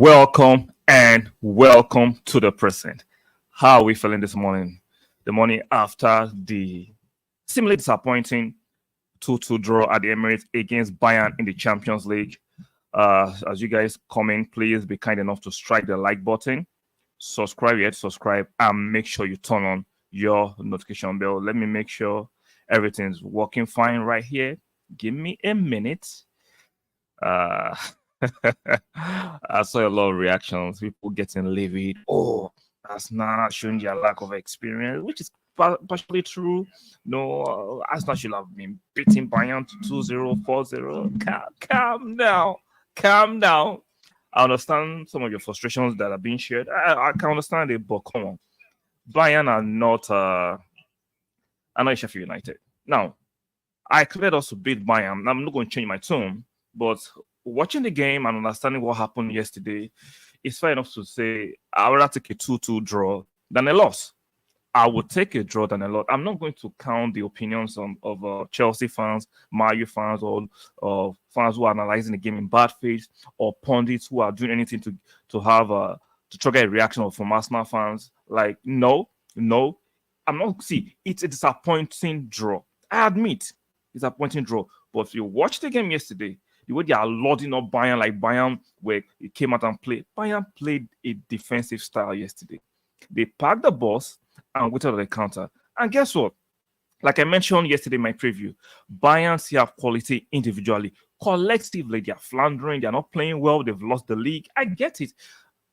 welcome and welcome to the present. How are we feeling this morning? The morning after the seemingly disappointing 2-2 draw at the Emirates against Bayern in the Champions League. As you guys comment, please be kind enough to strike the like button, subscribe, and make sure you turn on your notification bell. Let me make sure everything's working fine right here. Give me a minute. I saw a lot of reactions, people getting livid. Oh, that's not showing their lack of experience, which is partially true. No, Arsenal should have been beating Bayern to 2-0, 4-0. Calm down. I understand some of your frustrations that are being shared. I can understand it, but come on. Bayern are not Sheffield United. Now, I expect us to beat Bayern. I'm not going to change my tone, but watching the game and understanding what happened yesterday, it's fair enough to say I would rather take a 2-2 draw than a loss. I would take a draw than a loss. I'm not going to count the opinions of Chelsea fans, Man U fans, or fans who are analyzing the game in bad faith, or pundits who are doing anything to have to trigger a reaction from Arsenal fans. Like, no, I'm not. See, it's a disappointing draw. I admit, disappointing draw. But if you watch the game yesterday, the way they are loading up Bayern, like Bayern, where it came out and played. Bayern played a defensive style yesterday. They packed the bus and waited on the counter. And guess what? Like I mentioned yesterday in my preview, Bayern still have quality individually. Collectively, they are floundering. They are not playing well. They've lost the league. I get it.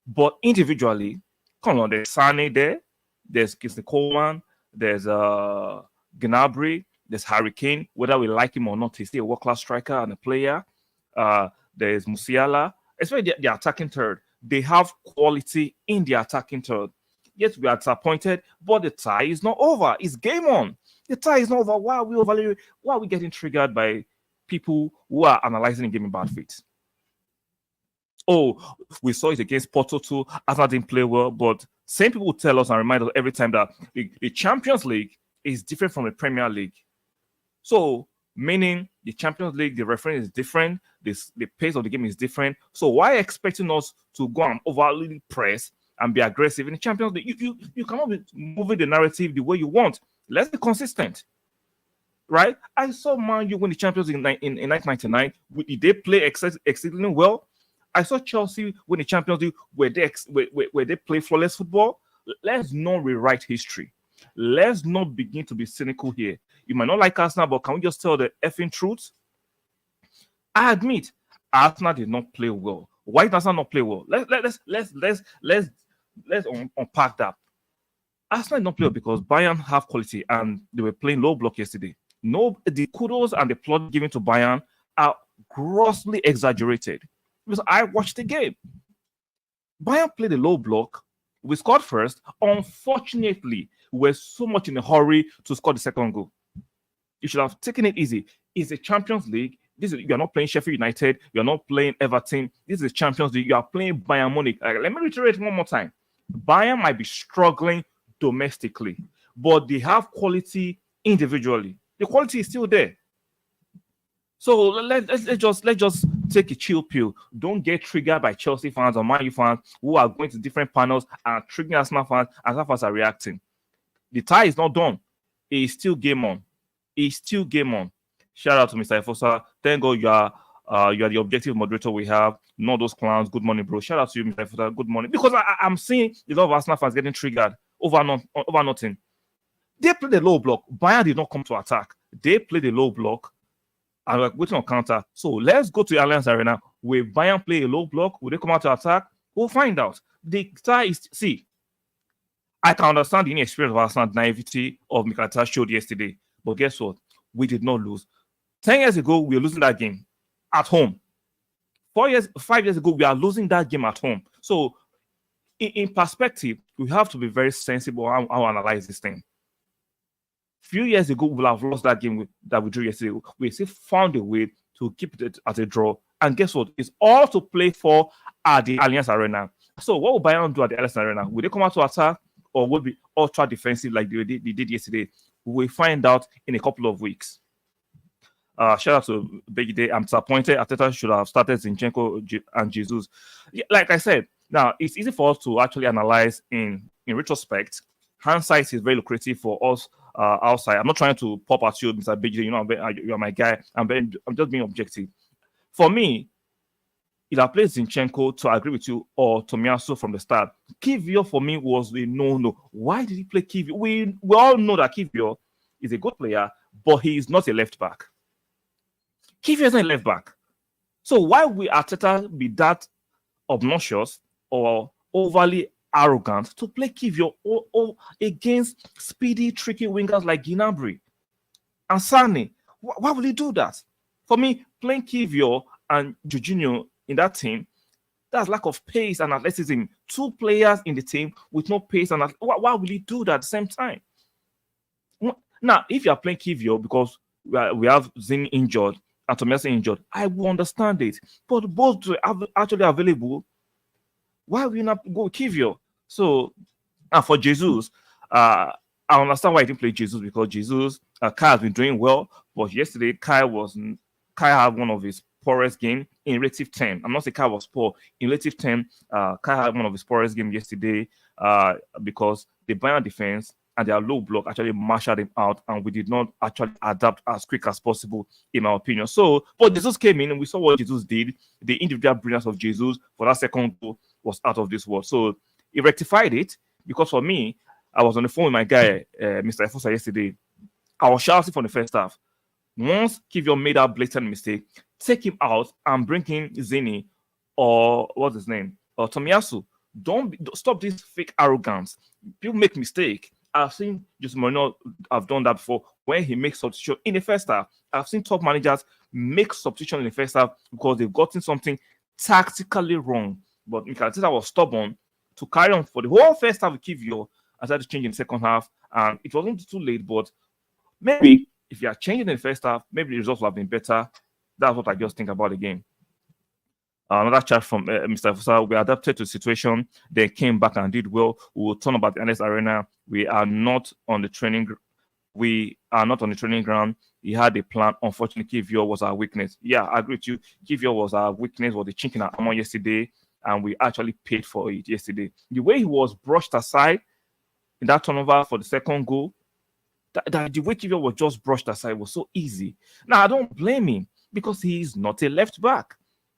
But individually, come on, there's Sane there. There's Kingsley Coman. There's Gnabry. There's Harry Kane. Whether we like him or not, he's still a world-class striker and a player. There's Musiala. Especially the attacking third. They have quality in the attacking third. Yes, we are disappointed, but the tie is not over. It's game on. The tie is not over. Why are we getting triggered by people who are analyzing the game in bad faith? Oh, we saw it against Porto too. Arsenal didn't play well, but same people tell us and remind us every time that the Champions League is different from the Premier League. So, meaning the Champions League, the referee is different, the pace of the game is different. So, why expecting us to go and overly press and be aggressive in the Champions League? You cannot be moving the narrative the way you want. Let's be consistent, right? I saw Man U win the Champions League in 1999. Did they play exceedingly well? I saw Chelsea win the Champions League where they play flawless football. Let's not rewrite history. Let's not begin to be cynical here. You might not like Arsenal, but can we just tell the effing truth? I admit, Arsenal did not play well. Why did Arsenal not play well? Let's unpack that. Arsenal did not play well because Bayern have quality and they were playing low block yesterday. No, the kudos and the plot given to Bayern are grossly exaggerated. Because I watched the game. Bayern played a low block. We scored first. Unfortunately, we were so much in a hurry to score the second goal. You should have taken it easy. It's a Champions League. You are not playing Sheffield United. You are not playing Everton. This is a Champions League. You are playing Bayern Munich. Let me reiterate one more time. Bayern might be struggling domestically, but they have quality individually. The quality is still there. So let's just take a chill pill. Don't get triggered by Chelsea fans or Man U fans who are going to different panels and triggering Arsenal fans. Arsenal fans are reacting. The tie is not done. It's still game on. Shout out to Mr. Efosa. Thank God you are the objective moderator we have. Not those clowns. Good morning, bro. Shout out to you, Mr. Efosa. Good morning. Because I'm seeing a lot of Arsenal fans getting triggered over nothing. They played the low block. Bayern did not come to attack. They played the low block and we're waiting on counter. So let's go to the Allianz Arena. Will Bayern play a low block? Will they come out to attack? We'll find out. The tie is... See, I can understand the inexperience of Arsenal, naivety of Mikel Arteta showed yesterday. But guess what? We did not lose. 10 years ago, we were losing that game at home. 5 years ago, we are losing that game at home. So, in perspective, we have to be very sensible how we analyze this thing. Few years ago, we will have lost that game that we drew yesterday. We still found a way to keep it at a draw. And guess what? It's all to play for at the Allianz Arena. So, what will Bayern do at the Allianz Arena? Will they come out to attack or will be ultra defensive like they did yesterday? We will find out in a couple of weeks. Shout out to Big Day. I'm disappointed. Arteta should have started Zinchenko and Jesus. Yeah, like I said, now it's easy for us to actually analyze in retrospect. Hindsight is very lucrative for us outside. I'm not trying to pop at you, Mr. Big Day. You know, you're my guy. I'm just being objective. For me, either play Zinchenko to agree with you or Tomiyasu from the start. Kiwior for me was a no. Why did he play Kiwior? We all know that Kiwior is a good player, but he is not a left back. Kiwior is not a left back. So why will Arteta be that obnoxious or overly arrogant to play Kiwior or against speedy, tricky wingers like Gnabry and Sane? Why will he do that? For me, playing Kiwior and Jorginho in that team, that's lack of pace and athleticism. Two players in the team with no pace and why will he do that at the same time? Now, if you are playing Kiwior because we have Zin injured and Tomiyasu injured, I will understand it. But both are actually available. Why will you not go with Kiwior? So, and for Jesus, I understand why he didn't play Jesus because Jesus, Kai has been doing well, but yesterday Kai had one of his poorest game in relative 10. I'm not saying Kai was poor. In relative 10, Kai had one of his poorest game yesterday because the Bayern defense and their low block actually marshaled him out, and we did not actually adapt as quick as possible, in my opinion. So, but Jesus came in and we saw what Jesus did. The individual brilliance of Jesus for that second goal was out of this world. So he rectified it because for me, I was on the phone with my guy, Mr. Efosa, yesterday. I was shouting from the first half. Once Kiwior made that blatant mistake, take him out and bring in Zini or what's his name? Or Tomiyasu. Don't stop this fake arrogance. People make mistake. I've seen Jose Mourinho have done that before when he makes substitution in the first half. I've seen top managers make substitution in the first half because they've gotten something tactically wrong. But Mikel Arteta was stubborn to carry on for the whole first half with Kiwior and started to change in the second half. And it wasn't too late, but maybe if you are changing in the first half, maybe the results would have been better. That's what I just think about the game. Another chat from Mr. Fusa. We adapted to the situation. They came back and did well. We will turn about the NS Arena. We are not on the training. We are not on the training ground. He had a plan. Unfortunately, Kiwior was our weakness. Yeah, I agree with you. Kiwior was our weakness. Was the chink in our armor yesterday, and we actually paid for it yesterday. The way he was brushed aside in that turnover for the second goal, the way Kiwior was just brushed aside was so easy. Now I don't blame him because he is not a left back.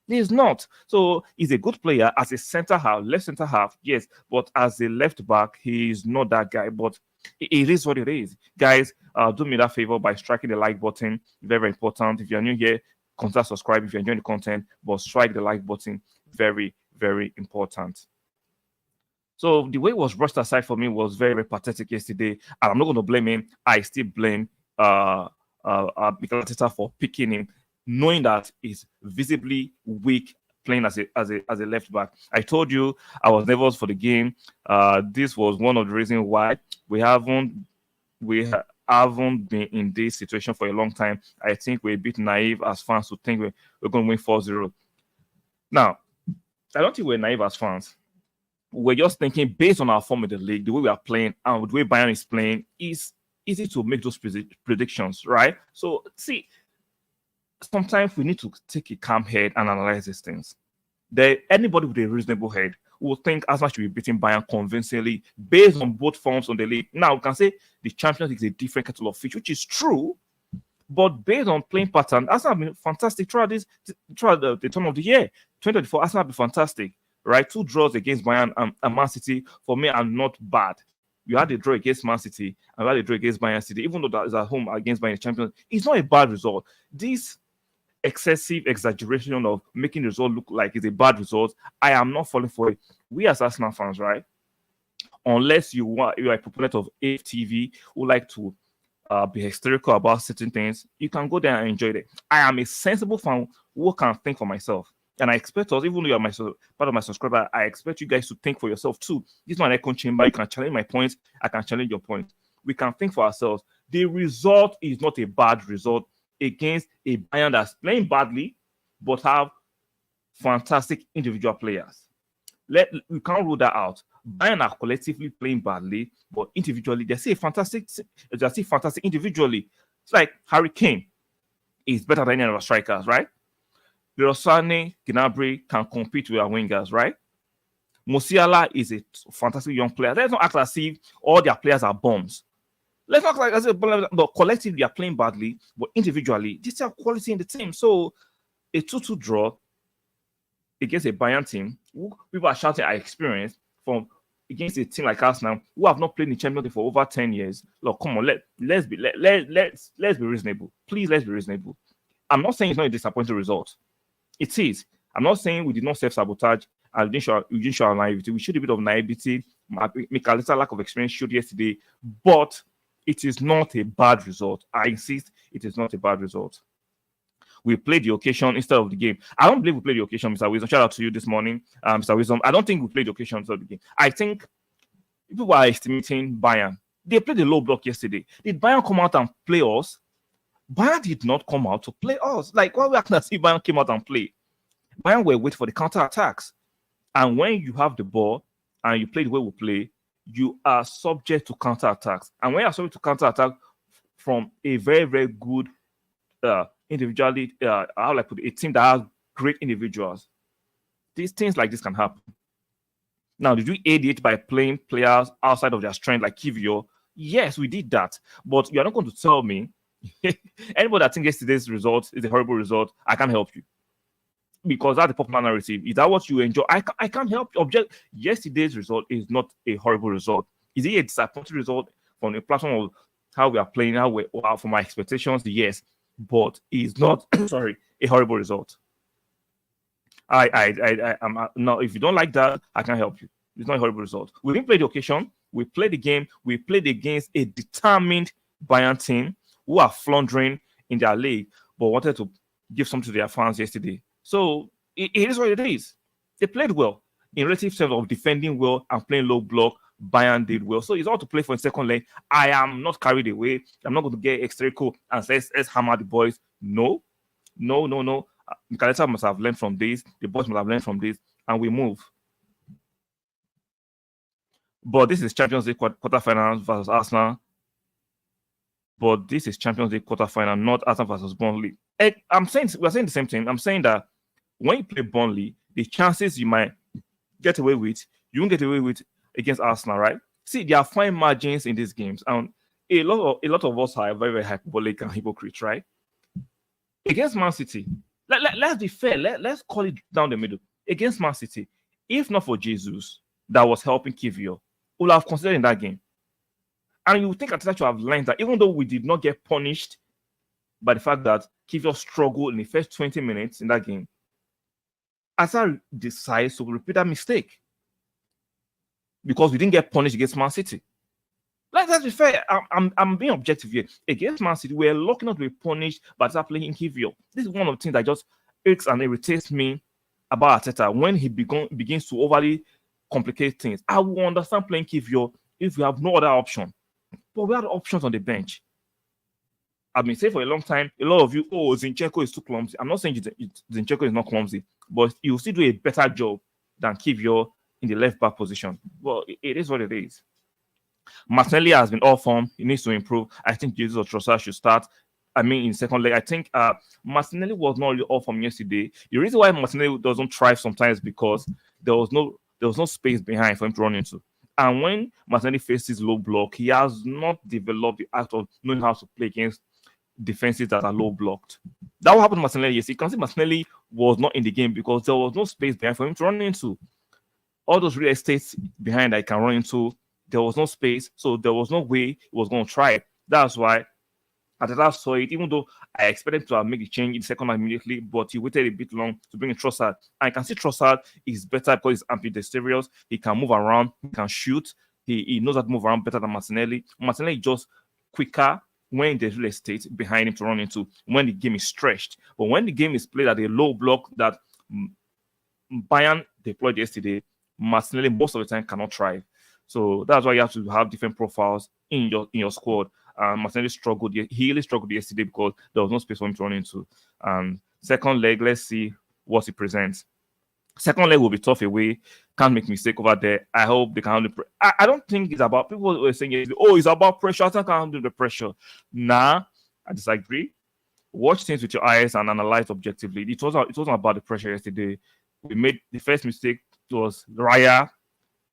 He is not. So he's a good player as a center half, left center half, yes. But as a left back, he is not that guy. But it is what it is. Guys, do me that favor by striking the like button. Very, very important. If you're new here, consider subscribe if you're enjoying the content. But strike the like button. Very, very important. So the way it was brushed aside for me was very, very pathetic yesterday. And I'm not going to blame him. I still blame Mikel Arteta for picking him, knowing that he's visibly weak playing as a left back. I told you I was nervous for the game. This was one of the reasons why we haven't been in this situation for a long time. I think we're a bit naive as fans to think we're going to win 4-0. Now, I don't think we're naive as fans. We're just thinking based on our form in the league, the way we are playing and the way Bayern is playing, is easy to make those predictions, right? So, see, sometimes we need to take a calm head and analyze these things. Anybody with a reasonable head will think Arsenal should be beating Bayern convincingly based on both forms on the league. Now, we can say the Champions League is a different kettle of fish, which is true, but based on playing pattern, Arsenal have been fantastic throughout the turn of the year. 2024, Arsenal have been fantastic, right? 2 draws against Bayern and Man City, for me, are not bad. You had a draw against Man City and you had a draw against Bayern City, even though that is at home against Bayern Champions. It's not a bad result. This excessive exaggeration of making the result look like it's a bad result, I am not falling for it. We as Arsenal fans, right? Unless you are a proponent of AFTV who like to be hysterical about certain things, you can go there and enjoy it. I am a sensible fan who can think for myself. And I expect us, even though you're part of my subscriber, I expect you guys to think for yourself too. This is my echo chamber. You can challenge my points. I can challenge your points. We can think for ourselves. The result is not a bad result against a Bayern that's playing badly, but have fantastic individual players. We can't rule that out. Bayern are collectively playing badly, but individually, they're still fantastic individually. It's like Harry Kane. is better than any of our strikers, right? Lirosane, Gnabry can compete with our wingers, right? Musiala is a fantastic young player. Let's not act as if all their players are bombs. Let's not act as if but collectively they are playing badly, but individually, they still have quality in the team. So a 2-2 draw against a Bayern team, who people are shouting I experienced from against a team like us now, who have not played in the Champions League for over 10 years. Look, come on, let's be reasonable. Please, let's be reasonable. I'm not saying it's not a disappointing result. It is. I'm not saying we did not self-sabotage and we didn't show our naivety. We showed a bit of naivety. Michael's lack of experience showed yesterday, but it is not a bad result. I insist, it is not a bad result. We played the occasion instead of the game. I don't believe we played the occasion, Mr. Wisdom. Shout out to you this morning, Mr. Wisdom. I don't think we played the occasion instead of the game. I think people are estimating Bayern. They played the low block yesterday. Did Bayern come out and play us? Bayern did not come out to play us. Like, why we acting as if Bayern came out and play? Bayern were waiting for the counter attacks. And when you have the ball and you play the way we play, you are subject to counter attacks. And when you are subject to counter attack from a very, very good individually, how like a team that has great individuals, these things like this can happen. Now, did we aid it by playing players outside of their strength like Kiwior? Yes, we did that. But you are not going to tell me anybody that thinks yesterday's result is a horrible result, I can't help you. Because that's the popular narrative. Is that what you enjoy? I can't help you. Object. Yesterday's result is not a horrible result. Is it a disappointing result from the platform of how we are playing, from my expectations? Yes, but it's not sorry, a horrible result. I'm no. If you don't like that, I can't help you. It's not a horrible result. We didn't play the occasion. We played the game. We played against a determined Bayern team who are floundering in their league, but wanted to give something to their fans yesterday. So it is what it is. They played well in relative terms of defending well and playing low block. Bayern did well, so it's all to play for in second leg. I am not carried away. I'm not going to get hysterical and say let's hammer the boys. No. Michaelita must have learned from this. The boys must have learned from this, and we move. But this is Champions League quarterfinals versus Arsenal. But this is Champions League quarterfinal, not Arsenal versus Burnley. We're saying the same thing. I'm saying that when you play Burnley, the chances you might get away with, you won't get away with against Arsenal, right? See, there are fine margins in these games, and a lot of us are very, very hyperbolic and hypocrites, right? Against Man City, let's be fair. Let's call it down the middle. Against Man City, if not for Jesus that was helping Kiwior, we would have considered in that game. And you would think Arteta should have learned that even though we did not get punished by the fact that Kiwior struggled in the first 20 minutes in that game, Arteta decides to repeat that mistake because we didn't get punished against Man City. Let's be fair. I'm being objective here. Against Man City, we're lucky not to be punished by Arteta playing Kiwior. This is one of the things that just irks and irritates me about Arteta when he begins to overly complicate things. I will understand playing Kiwior if we have no other option. But we had options on the bench. I've been saying for a long time, a lot of you, Zinchenko is too clumsy. I'm not saying Zinchenko is not clumsy, but you will still do a better job than Kiwior in the left back position. Well, it is what it is. Martinelli has been off form. He needs to improve. I think Jesus or Trossard should start. In second leg, I think Martinelli was not really off form yesterday. The reason why Martinelli doesn't thrive sometimes is because there was no space behind for him to run into. And when Martinelli faces low block, he has not developed the act of knowing how to play against defenses that are low blocked. That will happen to Martinelli. Yes, you can see Martinelli was not in the game because there was no space behind for him to run into. All those real estates behind that he can run into, there was no space, so there was no way he was going to try it. That's why Arteta saw it, even though I expected to have made the change in the second half immediately, but he waited a bit long to bring in Trossard. And I can see Trossard is better because he's ambidextrous. He can move around, he can shoot. He knows how to move around better than Martinelli. Martinelli is just quicker when there's real estate behind him to run into, when the game is stretched. But when the game is played at a low block that Bayern deployed yesterday, Martinelli most of the time cannot thrive. So that's why you have to have different profiles in your squad. Martinelli struggled. He really struggled yesterday because there was no space for him to run into. Second leg, let's see what he presents. Second leg will be tough away. Can't make mistake over there. I hope they can handle I don't think it's about, people were saying, it's about pressure. I can't handle the pressure. Nah, I disagree. Watch things with your eyes and analyze objectively. It wasn't about the pressure yesterday. We made the first mistake was Raya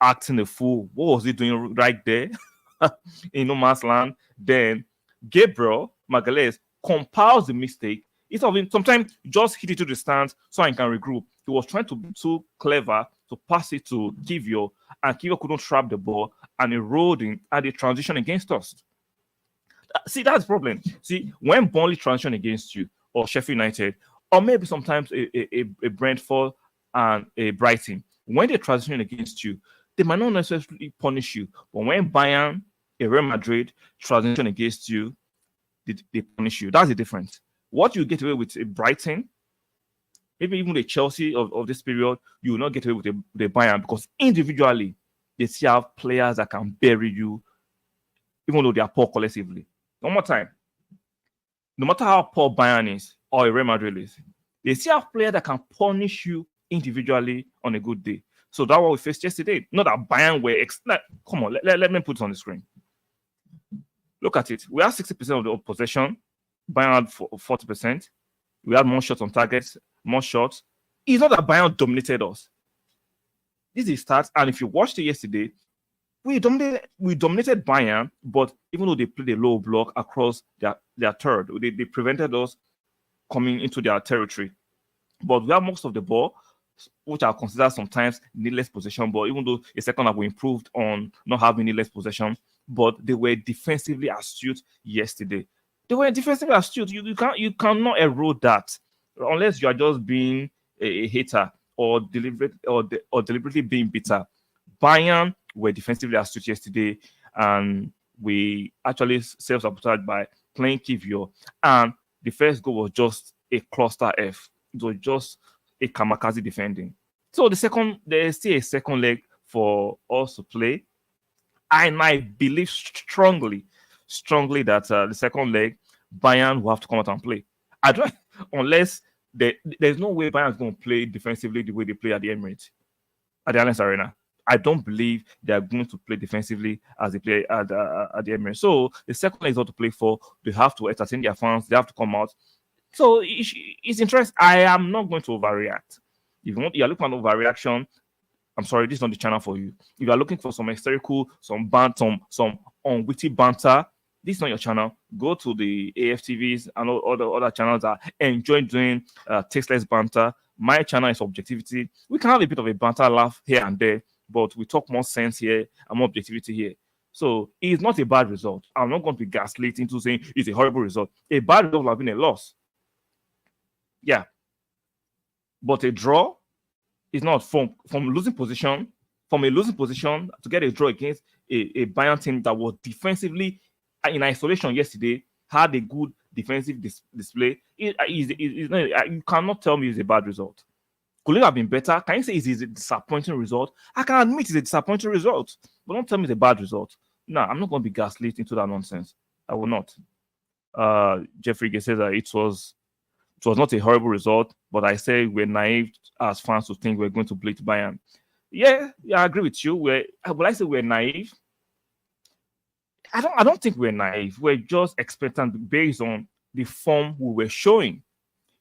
acting a fool. What was he doing right there in no man's land? Then Gabriel Magalhaes compiles the mistake. Instead of him, sometimes just hit it to the stands so I can regroup. He was trying to be too clever to pass it to Kiwior, and Kiwior couldn't trap the ball and it rolled in at the transition against us. See, that's the problem. See, when Burnley transition against you, or Sheffield United, or maybe sometimes a Brentford and a Brighton, when they transition against you, they might not necessarily punish you. But when Bayern, a Real Madrid transition against you, they punish you. That's the difference. What you get away with a Brighton, maybe even the Chelsea of this period, you will not get away with the Bayern, because individually they still have players that can bury you, even though they are poor collectively. One more time. No matter how poor Bayern is or a Real Madrid is, they still have players that can punish you individually on a good day. So that's what we faced yesterday. Not that Bayern were... come on, let me put it on the screen. Look at it. We had 60% of the possession. Bayern had 40%. We had more shots on targets, more shots. It's not that Bayern dominated us. This is stats, and if you watched it yesterday, we dominated Bayern, but even though they played a low block across their third, they prevented us coming into their territory. But we have most of the ball, which are considered sometimes needless possession. But even though a second half we improved on not having needless possession, but they were defensively astute yesterday. They were defensively astute. You cannot erode that unless you are just being a hater or deliberately being bitter. Bayern were defensively astute yesterday, and we actually self-sabotaged by playing Kiwior. And the first goal was just a cluster F. It was just a kamikaze defending. So there is still a second leg for us to play. And I believe strongly that the second leg, Bayern will have to come out and play. Unless there's no way Bayern is going to play defensively the way they play at the Emirates, at the Allianz Arena. I don't believe they are going to play defensively as they play at the Emirates. So the second leg is not to play for. They have to entertain their fans. They have to come out. So it's interesting. I am not going to overreact. If you are looking for an overreaction, I'm sorry, this is not the channel for you. If you are looking for some hysterical, some unwitty banter, this is not your channel. Go to the AFTVs and all other channels that enjoy doing tasteless banter. My channel is objectivity. We can have a bit of a banter laugh here and there, but we talk more sense here and more objectivity here. So it's not a bad result. I'm not going to be gaslit into saying it's a horrible result. A bad result would have been a loss. Yeah. But a draw is not from losing position, from a losing position to get a draw against a Bayern team that was defensively in isolation yesterday, had a good defensive display. You cannot tell me it's a bad result. Could it have been better? Can you say it's a disappointing result? I can admit it's a disappointing result, but don't tell me it's a bad result. No, I'm not going to be gaslit into that nonsense. I will not. Jeffrey says that it was not a horrible result, but I say we're naive as fans to think we're going to beat Bayern. Yeah, I agree with you. Will I say we're naive? I don't think we're naive. We're just expectant based on the form we were showing.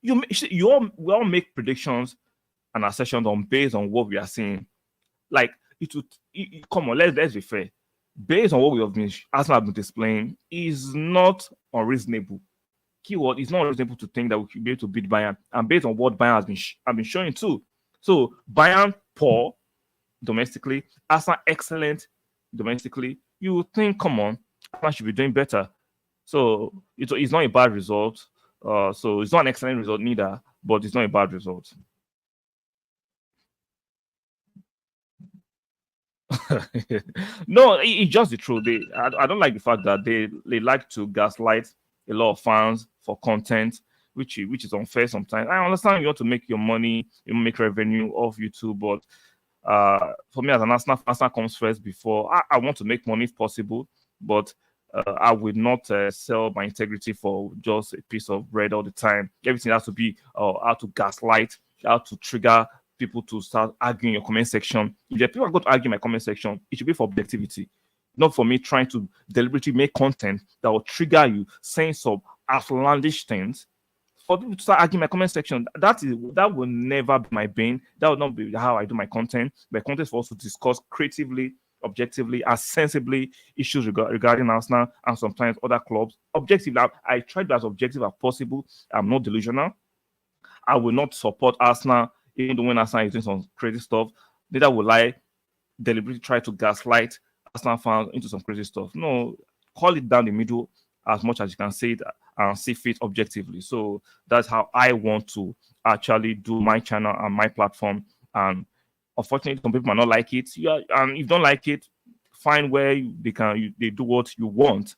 We all make predictions and assertions based on what we are seeing. Like come on, let's be fair. Based on what Arsenal have been displaying, is not unreasonable. Keyword is not reasonable to think that we should be able to beat Bayern, and based on what Bayern has been showing too. So Bayern poor domestically, Arsenal excellent domestically. You would think, come on, Arsenal should be doing better. So it's not a bad result. So it's not an excellent result neither, but it's not a bad result. No, it's just the truth. I don't like the fact that they like to gaslight a lot of fans for content, which is unfair sometimes. I understand you want to make your money, you make revenue off YouTube, but for me as an Arsenal comes first before. I want to make money if possible, but I would not sell my integrity for just a piece of bread all the time. Everything has to be how to gaslight, how to trigger people to start arguing in your comment section. If the people are going to argue in my comment section, it should be for objectivity, not for me trying to deliberately make content that will trigger you saying some outlandish things for people to start arguing my comment section, that will never be my bane. That will not be how I do my content. My content is for us to discuss creatively, objectively, and sensibly issues regarding Arsenal and sometimes other clubs. Objectively, I try to be as objective as possible. I'm not delusional. I will not support Arsenal, even though when Arsenal is doing some crazy stuff. Neither will I deliberately try to gaslight Arsenal fans into some crazy stuff. No, call it down the middle as much as you can say it and see fit objectively. So that's how I want to actually do my channel and my platform. And unfortunately, some people might not like it. And if you don't like it, find where they do what you want.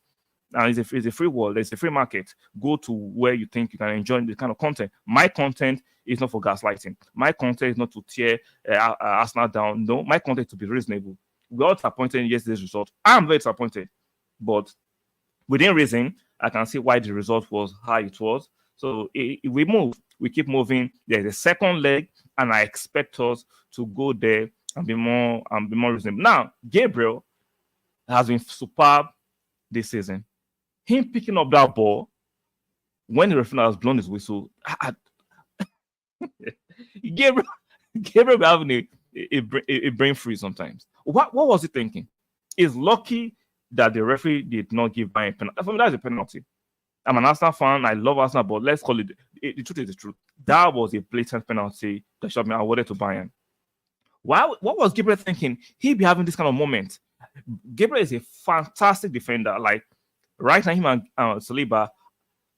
And it's a free world. There's a free market. Go to where you think you can enjoy the kind of content. My content is not for gaslighting. My content is not to tear Arsenal down. No, my content is to be reasonable. We are disappointed in yesterday's result. I'm very disappointed. But within reason, I can see why the result was how it was. So if we move, we keep moving. There's a second leg, and I expect us to go there and be more reasonable. Now, Gabriel has been superb this season. Him picking up that ball when the referee has blown his whistle, Gabriel having a brain freeze sometimes. What was he thinking? He's lucky that the referee did not give Bayern a penalty. For me, that's a penalty. I'm an Arsenal fan. I love Arsenal, but let's call it the truth is the truth. That was a blatant penalty that should have been awarded to Bayern. What was Gabriel thinking? He'd be having this kind of moment. Gabriel is a fantastic defender. Like right now, him and Saliba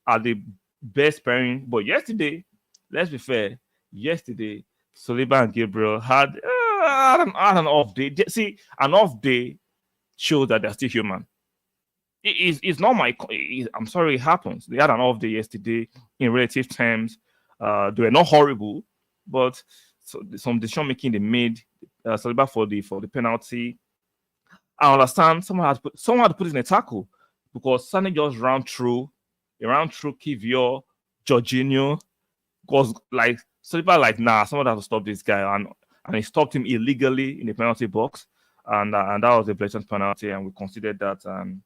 are the best pairing. But yesterday, let's be fair, Saliba and Gabriel had an off day. See, an off day shows that they're still human. It's not my. I'm sorry, it happens. They had an off day yesterday in relative terms. They were not horrible, but some decision making they made. Saliba for the penalty. I understand someone had to put it in a tackle because Sane just ran through Kiwior, Jorginho, because like Saliba nah, someone has to stop this guy, and he stopped him illegally in the penalty box, and that was a blatant penalty, and we considered that, and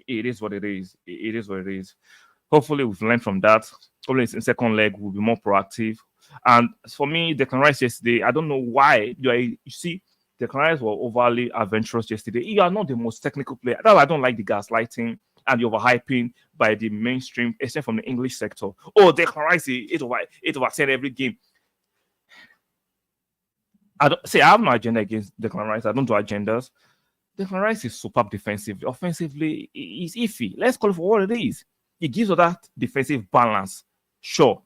it is what it is. It is what it is. Hopefully, we've learned from that. Hopefully, in second leg, we'll be more proactive. And for me, Declan Rice yesterday, I don't know why. You see, Declan Rice were overly adventurous yesterday. You are not the most technical player. That's why I don't like the gaslighting and the overhyping by the mainstream, except from the English sector. Oh, Declan Rice, 8 over 10 every game. I have no agenda against Declan Rice. I don't do agendas. Declan Rice is superb defensively. Offensively, he's iffy. Let's call it for what it is. He gives us that defensive balance. Sure.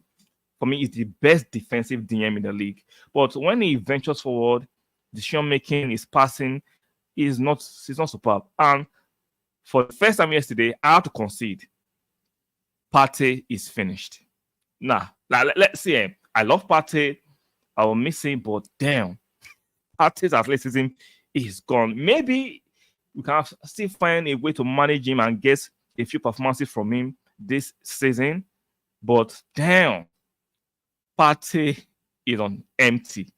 For me, he's the best defensive DM in the league. But when he ventures forward, decision making, his passing is not superb. And for the first time yesterday, I had to concede. Partey is finished. Let's see. I love Partey. I will miss him, but damn, Partey's athleticism is gone. Maybe we can still find a way to manage him and get a few performances from him this season. But damn, Partey is on empty.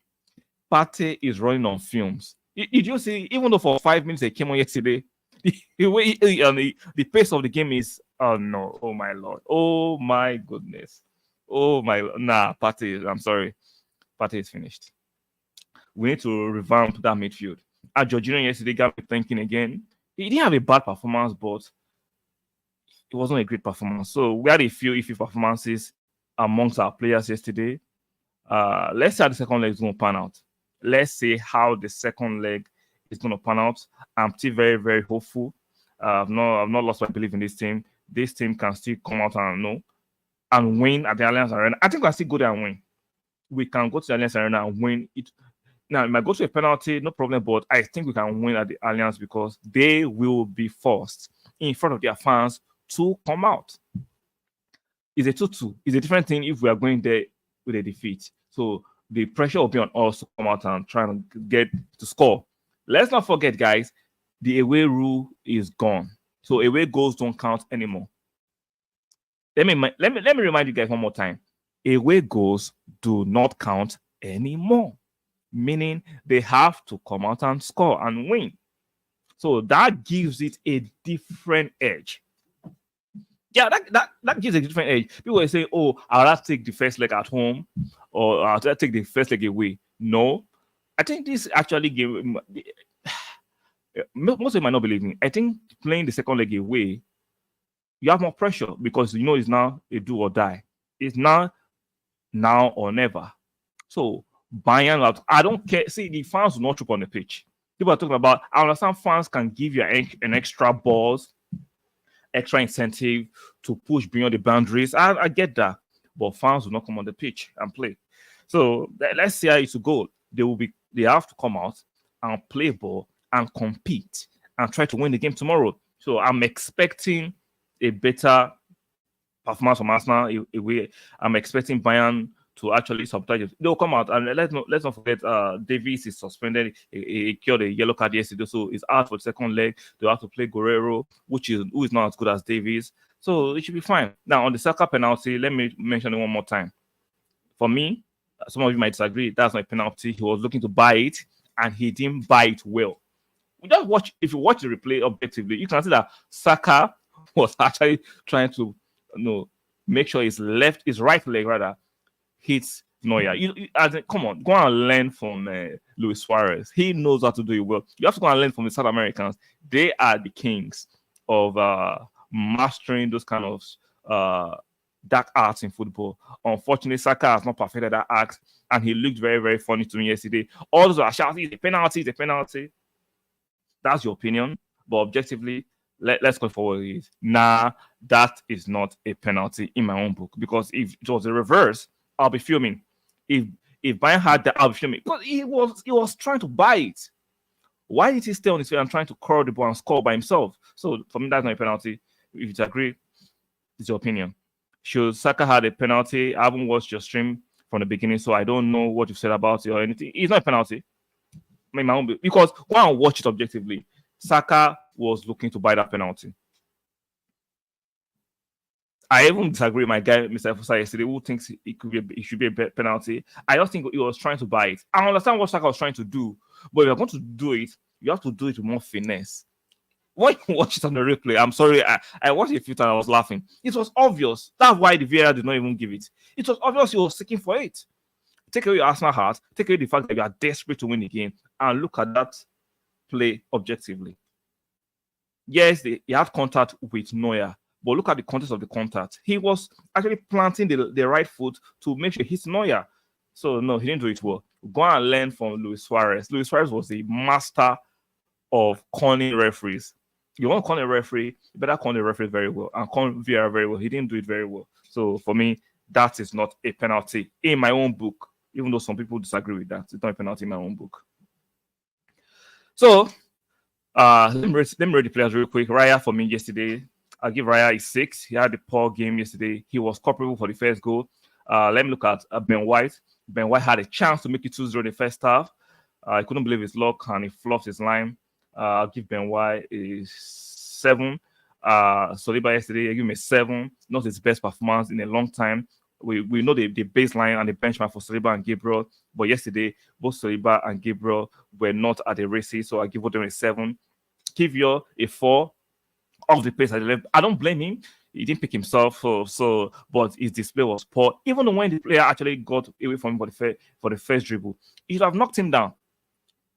Partey is running on fumes. Did you see, even though for 5 minutes they came on yesterday, the pace of the game is, oh no, oh my Lord, oh my goodness, Partey, I'm sorry, Partey is finished. We need to revamp that midfield. Jorginho yesterday got me thinking again. He didn't have a bad performance, but it wasn't a great performance. So we had a few iffy performances amongst our players yesterday. Let's see how the second leg is going to pan out. Let's see how the second leg is going to pan out. I'm still very, very hopeful. I've not lost my belief in this team. This team can still come out and win at the Allianz Arena. I think we can still go there and win. We can go to the Allianz Arena and win it. Now, it might go to a penalty, no problem, but I think we can win at the Allianz because they will be forced in front of their fans to come out. It's a 2-2. It's a different thing if we are going there with a defeat. So the pressure will be on us to come out and try and get to score. Let's not forget, guys, the away rule is gone. So away goals don't count anymore. Let me remind you guys one more time. Away goals do not count anymore. Meaning they have to come out and score and win. So that gives it a different edge. Yeah, that gives a different edge. People will say, "Oh, I'll have to take the first leg at home, or I'll have to take the first leg away." No, I think this actually give most of you might not believe me. I think playing the second leg away, you have more pressure because you know it's now a do or die. It's now or never. So Bayern, I don't care. See, the fans will not troop on the pitch. People are talking about. I understand fans can give you an extra balls, extra incentive to push beyond the boundaries. I get that, but fans will not come on the pitch and play. So let's see how it's a goal. They have to come out and play ball and compete and try to win the game tomorrow. So I'm expecting a better performance from Arsenal. I'm expecting Bayern to actually sabotage it. They'll come out and let's not forget Davies is suspended. He cured a yellow card yesterday, so he's out for the second leg. They'll have to play Guerrero, who is not as good as Davies. So it should be fine. Now on the Saka penalty, let me mention it one more time. For me, some of you might disagree. That's not a penalty. He was looking to buy it, and he didn't buy it well. If you watch the replay objectively, you can see that Saka was actually trying to make sure his right leg rather hits Neuer. Come on, go and learn from Luis Suarez. He knows how to do it well. You have to go and learn from the South Americans. They are the kings of mastering those kind of dark arts in football. Unfortunately, Saka has not perfected that art, and he looked very, very funny to me yesterday. All those are shouting, "It's a penalty, it's a penalty." That's your opinion, but objectively, let's go forward. Nah, that is not a penalty in my own book, because if it was the reverse, I'll be fuming. If Bayern had that, I'll be fuming because he was trying to buy it. Why did he stay on his feet and trying to curl the ball and score by himself? So for me, that's not a penalty. If you disagree, it's your opinion. Should Saka had a penalty? I haven't watched your stream from the beginning, so I don't know what you've said about it or anything. It's not a penalty. My own book, because go and watch it objectively. Saka was looking to buy that penalty. I even disagree with my guy, Mr. Fosa, yesterday, who thinks it should be a penalty. I don't think he was trying to buy it. I understand what Saka was trying to do, but if you're going to do it, you have to do it with more finesse. When you watch it on the replay, I'm sorry, I watched it a few times, I was laughing. It was obvious. That's why the VAR did not even give it. It was obvious he was seeking for it. Take away your Arsenal heart, take away the fact that you are desperate to win the game, and look at that play objectively. Yes, he had contact with Neuer, but look at the context of the contact. He was actually planting the right foot to make sure he hits Neuer. So, no, he didn't do it well. Go and learn from Luis Suarez. Luis Suarez was the master of calling referees. You want to call a referee, you better call the referee very well and call VR very well. He didn't do it very well. So, for me, that is not a penalty in my own book, even though some people disagree with that. It's not a penalty in my own book. So, let me rate the players real quick. Raya for me yesterday, I'll give Raya a 6. He had a poor game yesterday. He was culpable for the first goal. Let me look at Ben White. Ben White had a chance to make it 2-0 in the first half. I couldn't believe his luck and he fluffed his line. I'll give Ben White a 7. Saliba yesterday, I give him a 7. Not his best performance in a long time. We know the baseline and the benchmark for Saliba and Gabriel, but yesterday both Saliba and Gabriel were not at the races, so I give them a 7. Kiwior a 4. Off the pace at the left. I don't blame him. He didn't pick himself, but his display was poor. Even when the player actually got away from him for the first dribble, he should have knocked him down.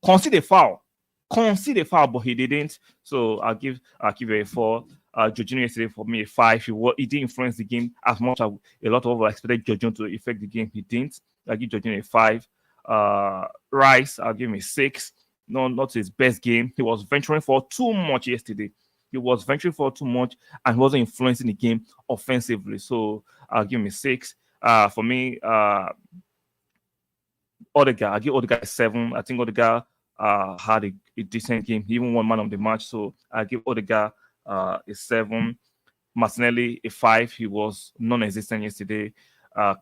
Concede a foul, but he didn't. So I'll give you a 4. Jorginho yesterday for me a 5. He didn't influence the game as much as a lot of us expected Jorginho to affect the game. He didn't. I'll give Jorginho a 5. Rice, I'll give him a 6. No, not his best game. He was venturing for too much yesterday. He was venturing for too much and he wasn't influencing the game offensively. So I'll give him a 6. For me, Odegaard, I'll give Odegaard a 7. I think Odegaard had a decent game. He even won man of the match. So I'll give Odegaard a 7. Martinelli a 5. He was non-existent yesterday.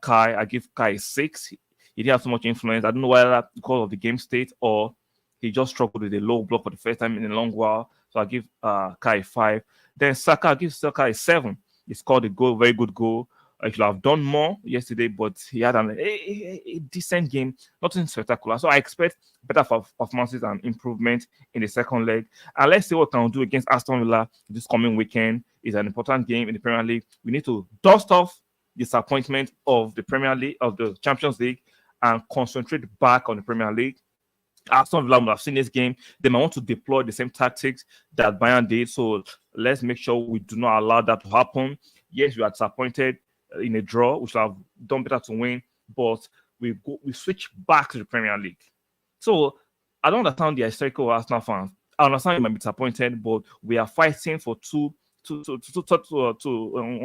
Kai, I give Kai a 6. He didn't have so much influence. I don't know whether because of the game state or he just struggled with a low block for the first time in a long while. So I give Kai a 5. Then Saka, I give Saka a 7. He scored a goal, very good goal. He should have done more yesterday, but he had a decent game, nothing spectacular. So I expect better performances and improvement in the second leg. And let's see what can do against Aston Villa this coming weekend. It's an important game in the Premier League. We need to dust off disappointment of the Premier League, of the Champions League, and concentrate back on the Premier League. Aston Villa would have seen this game. They might want to deploy the same tactics that Bayern did. So let's make sure we do not allow that to happen. Yes, we are disappointed in a draw. We should have done better to win, but we switch back to the Premier League. So I don't understand the hysterical Arsenal fans. I understand you might be disappointed, but we are fighting for on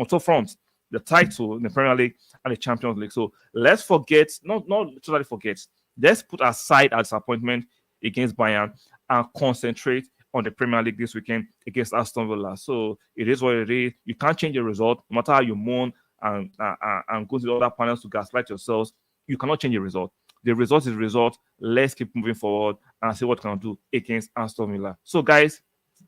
two fronts: the title in the Premier League and the Champions League. So let's forget, not totally forget. Let's put aside our disappointment against Bayern and concentrate on the Premier League this weekend against Aston Villa. So it is what it is. You can't change the result, no matter how you moan and go to the other panels to gaslight yourselves. You cannot change the result. The result is the result. Let's keep moving forward and see what we can do against Aston Villa. So, guys,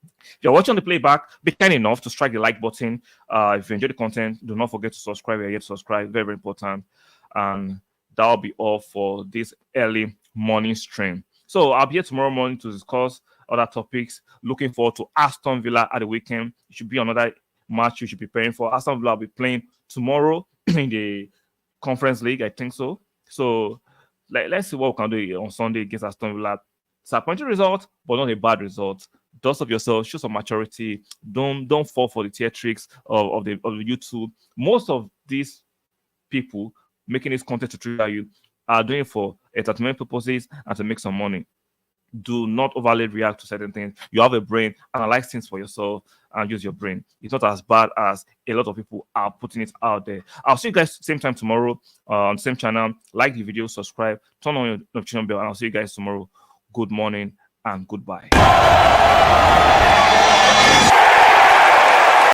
if you're watching the playback, be kind enough to strike the like button. If you enjoy the content, do not forget to subscribe. You're yet to subscribe. Very, very important. And that'll be all for this early morning stream. So I'll be here tomorrow morning to discuss other topics. Looking forward to Aston Villa at the weekend. It should be another match you should be preparing for. Aston Villa will be playing tomorrow in the Conference League, I think so. So let's see what we can do on Sunday against Aston Villa. Disappointing result, but not a bad result. Dust of yourself, show some maturity. Don't fall for the theatrics of the YouTube. Most of these people making this content to trigger you are doing it for entertainment purposes and to make some money. Do not overly react to certain things. You have a brain, analyze things for yourself and use your brain. It's not as bad as a lot of people are putting it out there. I'll see you guys same time tomorrow on the same channel. Like the video, subscribe, turn on your notification bell, and I'll see you guys tomorrow. Good morning and goodbye.